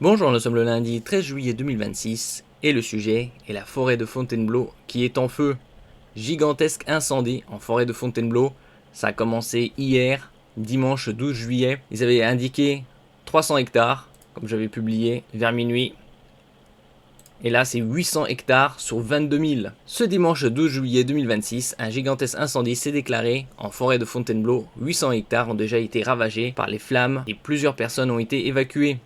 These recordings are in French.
Bonjour, nous sommes le lundi 13 juillet 2026 et le sujet est la forêt de Fontainebleau qui est en feu. Gigantesque incendie en forêt de Fontainebleau. Ça a commencé hier, dimanche 12 juillet. Ils avaient indiqué 300 hectares, comme j'avais publié, vers minuit. Et là, c'est 800 hectares sur 22 000. Ce dimanche 12 juillet 2026, un gigantesque incendie s'est déclaré en forêt de Fontainebleau. 800 hectares ont déjà été ravagés par les flammes et plusieurs personnes ont été évacuées.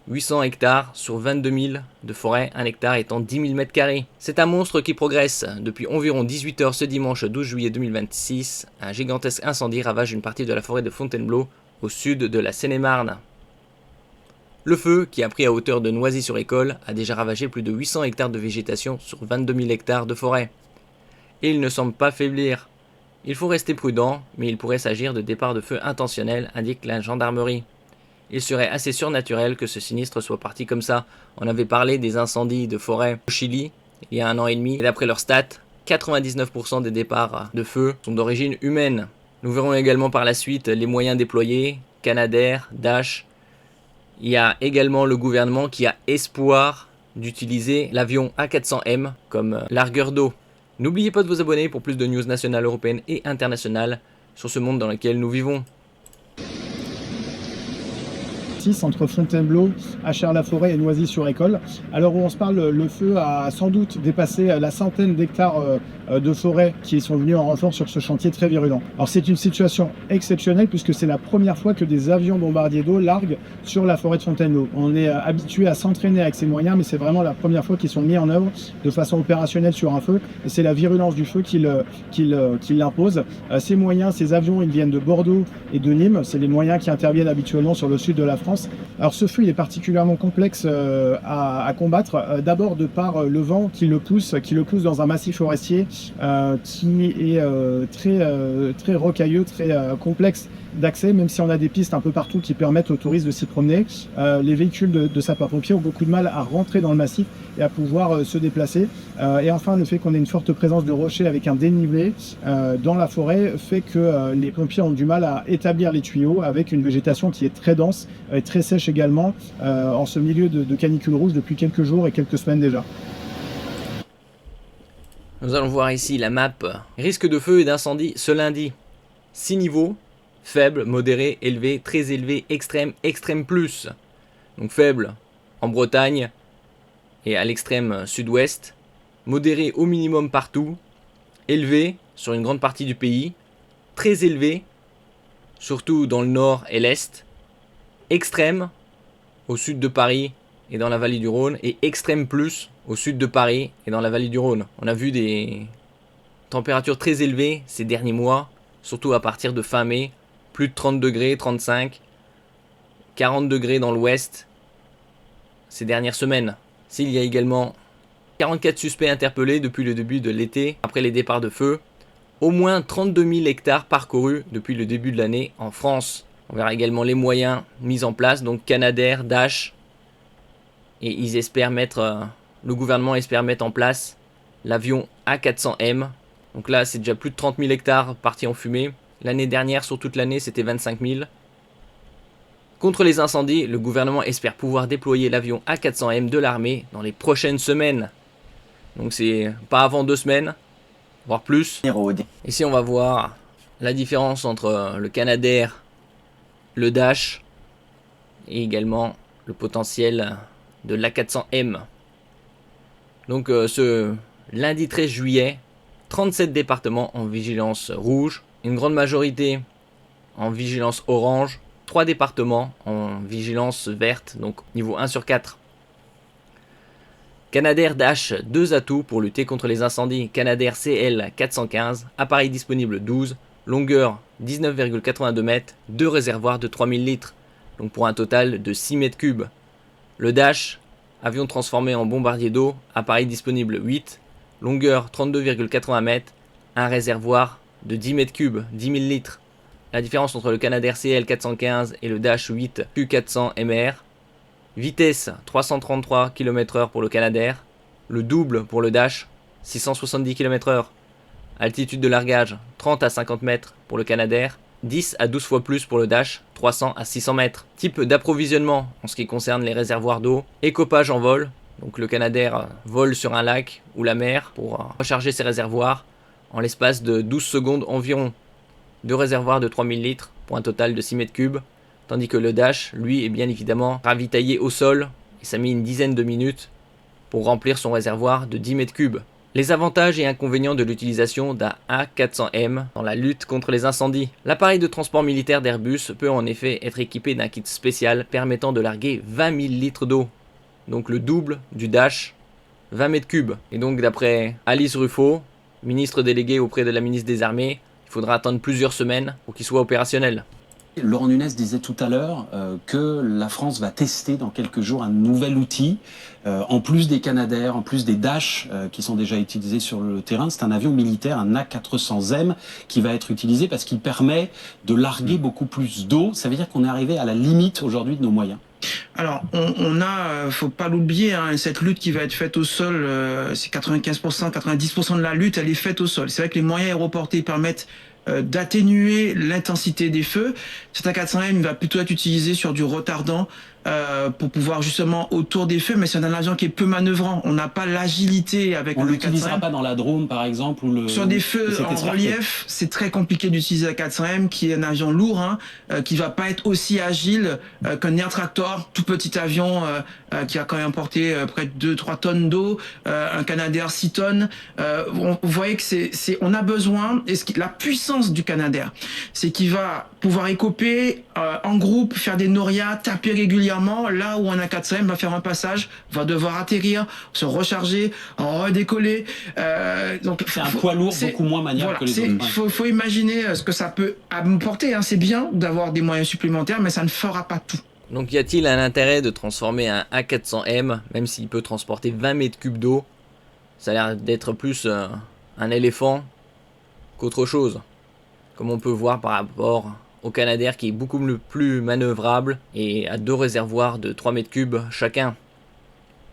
800 hectares sur 22 000 de forêt, 1 hectare étant 10 000 m². C'est un monstre qui progresse. Depuis environ 18 h ce dimanche 12 juillet 2026, un gigantesque incendie ravage une partie de la forêt de Fontainebleau, au sud de la Seine-et-Marne. Le feu, qui a pris à hauteur de Noisy-sur-École, a déjà ravagé plus de 800 hectares de végétation sur 22 000 hectares de forêt. Et il ne semble pas faiblir. Il faut rester prudent, mais il pourrait s'agir de départ de feu intentionnel, indique la gendarmerie. Il serait assez surnaturel que ce sinistre soit parti comme ça. On avait parlé des incendies de forêt au Chili il y a 1 an et demi. Et d'après leurs stats, 99% des départs de feu sont d'origine humaine. Nous verrons également par la suite les moyens déployés, Canadair, Dash. Il y a également le gouvernement qui a espoir d'utiliser l'avion A400M comme largueur d'eau. N'oubliez pas de vous abonner pour plus de news nationales, européennes et internationales sur ce monde dans lequel nous vivons. Entre Fontainebleau, Achères-la-Forêt et Noisy-sur-École. À l'heure où on se parle, le feu a sans doute dépassé la centaine d'hectares de forêt qui sont venus en renfort sur ce chantier très virulent. Alors c'est une situation exceptionnelle puisque c'est la première fois que des avions bombardiers d'eau larguent sur la forêt de Fontainebleau. On est habitué à s'entraîner avec ces moyens, mais c'est vraiment la première fois qu'ils sont mis en œuvre de façon opérationnelle sur un feu. Et c'est la virulence du feu qui l'impose. Ces moyens, ces avions, ils viennent de Bordeaux et de Nîmes. C'est les moyens qui interviennent habituellement sur le sud de la France. Alors ce feu il est particulièrement complexe à combattre, d'abord de par le vent qui le pousse dans un massif forestier qui est très rocailleux, très complexe d'accès, même si on a des pistes un peu partout qui permettent aux touristes de s'y promener. Les véhicules de sapeurs-pompiers ont beaucoup de mal à rentrer dans le massif et à pouvoir se déplacer. Et enfin, le fait qu'on ait une forte présence de rochers avec un dénivelé dans la forêt fait que les pompiers ont du mal à établir les tuyaux avec une végétation qui est très dense et très sèche également en ce milieu de canicule rouge depuis quelques jours et quelques semaines déjà. Nous allons voir ici la map. Risque de feu et d'incendie ce lundi. 6 niveaux. Faible, modéré, élevé, très élevé, extrême, extrême plus. Donc faible en Bretagne et à l'extrême sud-ouest. Modéré au minimum partout. Élevé sur une grande partie du pays. Très élevé, surtout dans le nord et l'est. Extrême au sud de Paris et dans la vallée du Rhône. Et extrême plus au sud de Paris et dans la vallée du Rhône. On a vu des températures très élevées ces derniers mois, surtout à partir de fin mai. Plus de 30 degrés, 35, 40 degrés dans l'ouest ces dernières semaines. S'il y a également 44 suspects interpellés depuis le début de l'été, après les départs de feu. Au moins 32 000 hectares parcourus depuis le début de l'année en France. On verra également les moyens mis en place, donc Canadair, Dash. Et ils espèrent le gouvernement espère mettre en place l'avion A400M. Donc là, c'est déjà plus de 30 000 hectares partis en fumée. L'année dernière, sur toute l'année, c'était 25 000. Contre les incendies, le gouvernement espère pouvoir déployer l'avion A400M de l'armée dans les prochaines semaines. Donc c'est pas avant 2 semaines, voire plus. Ici, on va voir la différence entre le Canadair, le Dash et également le potentiel de l'A400M. Donc ce lundi 13 juillet, 37 départements en vigilance rouge. Une grande majorité en vigilance orange, 3 départements en vigilance verte, donc niveau 1 sur 4. Canadair Dash, 2 atouts pour lutter contre les incendies. Canadair CL 415, appareil disponible 12, longueur 19,82 mètres, 2 réservoirs de 3000 litres, donc pour un total de 6 mètres cubes. Le Dash, avion transformé en bombardier d'eau, appareil disponible 8, longueur 32,80 mètres, un réservoir de 10 mètres cubes, 10 000 litres. La différence entre le Canadair CL 415 et le Dash 8 Q400 MR. Vitesse 333 km/h pour le Canadair. Le double pour le Dash, 670 km/h. Altitude de largage 30 à 50 mètres pour le Canadair. 10 à 12 fois plus pour le dash, 300 à 600 mètres. Type d'approvisionnement en ce qui concerne les réservoirs d'eau, écopage en vol, donc le Canadair vole sur un lac ou la mer pour recharger ses réservoirs en l'espace de 12 secondes environ. 2 réservoirs de 3000 litres pour un total de 6 mètres cubes, tandis que le dash, lui, est bien évidemment ravitaillé au sol et ça met une dizaine de minutes pour remplir son réservoir de 10 mètres cubes. Les avantages et inconvénients de l'utilisation d'un A400M dans la lutte contre les incendies. L'appareil de transport militaire d'Airbus peut en effet être équipé d'un kit spécial permettant de larguer 20 000 litres d'eau, donc le double du dash, 20 mètres cubes. Et donc d'après Alice Ruffo, ministre déléguée auprès de la ministre des Armées, il faudra attendre plusieurs semaines pour qu'il soit opérationnel. Laurent Nunez disait tout à l'heure que la France va tester dans quelques jours un nouvel outil, en plus des Canadair, en plus des Dash qui sont déjà utilisés sur le terrain. C'est un avion militaire, un A400M, qui va être utilisé parce qu'il permet de larguer beaucoup plus d'eau. Ça veut dire qu'on est arrivé à la limite aujourd'hui de nos moyens. Alors, on a, faut pas l'oublier, hein, cette lutte qui va être faite au sol, c'est 95%, 90% de la lutte, elle est faite au sol. C'est vrai que les moyens aéroportés permettent d'atténuer l'intensité des feux. Cet A400M va plutôt être utilisé sur du retardant pour pouvoir justement autour des feux, mais c'est un avion qui est peu manœuvrant. On n'a pas l'agilité avec on le l'utilisera A400M. pas dans la Drôme par exemple ou Sur des feux en relief, c'est très compliqué d'utiliser le A400M, qui est un avion lourd, hein, qui va pas être aussi agile qu'un Air Tractor, tout petit avion qui va quand même porter près de 2-3 tonnes d'eau, un Canadair 6 tonnes. Vous voyez que on a besoin, et la puissance du Canadair, c'est qu'il va pouvoir écoper en groupe, faire des norias, taper régulièrement, là où un A400M va faire un passage, va devoir atterrir, se recharger, redécoller. Donc c'est un poids lourd beaucoup moins maniable que les autres. Faut imaginer ce que ça peut apporter, hein. C'est bien d'avoir des moyens supplémentaires, mais ça ne fera pas tout. Donc y a-t-il un intérêt de transformer un A400M, même s'il peut transporter 20 mètres cubes d'eau? Ça a l'air d'être plus un éléphant qu'autre chose, comme on peut voir par rapport au Canadair qui est beaucoup plus manœuvrable et a 2 réservoirs de 3 mètres cubes chacun.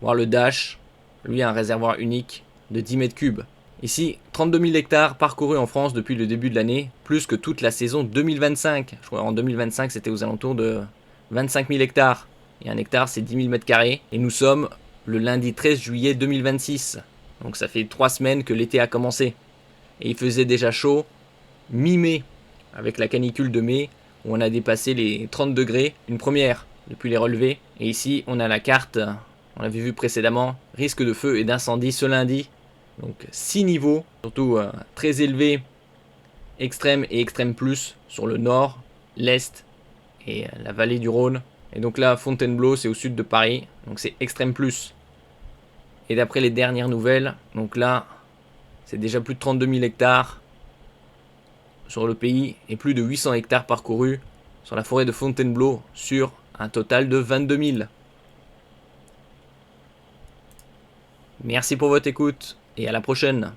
Voir le Dash, lui a un réservoir unique de 10 mètres cubes. Ici, 32 000 hectares parcourus en France depuis le début de l'année, plus que toute la saison 2025. Je crois en 2025 c'était aux alentours de 25 000 hectares. Et un hectare c'est 10 000 mètres carrés. Et nous sommes le lundi 13 juillet 2026. Donc ça fait 3 semaines que l'été a commencé. Et il faisait déjà chaud mi-mai, avec la canicule de mai, où on a dépassé les 30 degrés, une première depuis les relevés. Et ici, on a la carte, on l'avait vu précédemment, risque de feu et d'incendie ce lundi. Donc 6 niveaux, surtout très élevés, extrême et extrême plus, sur le nord, l'est et la vallée du Rhône. Et donc là, Fontainebleau, c'est au sud de Paris, donc c'est extrême plus. Et d'après les dernières nouvelles, donc là, c'est déjà plus de 32 000 hectares sur le pays et plus de 800 hectares parcourus sur la forêt de Fontainebleau sur un total de 22 000. Merci pour votre écoute et à la prochaine.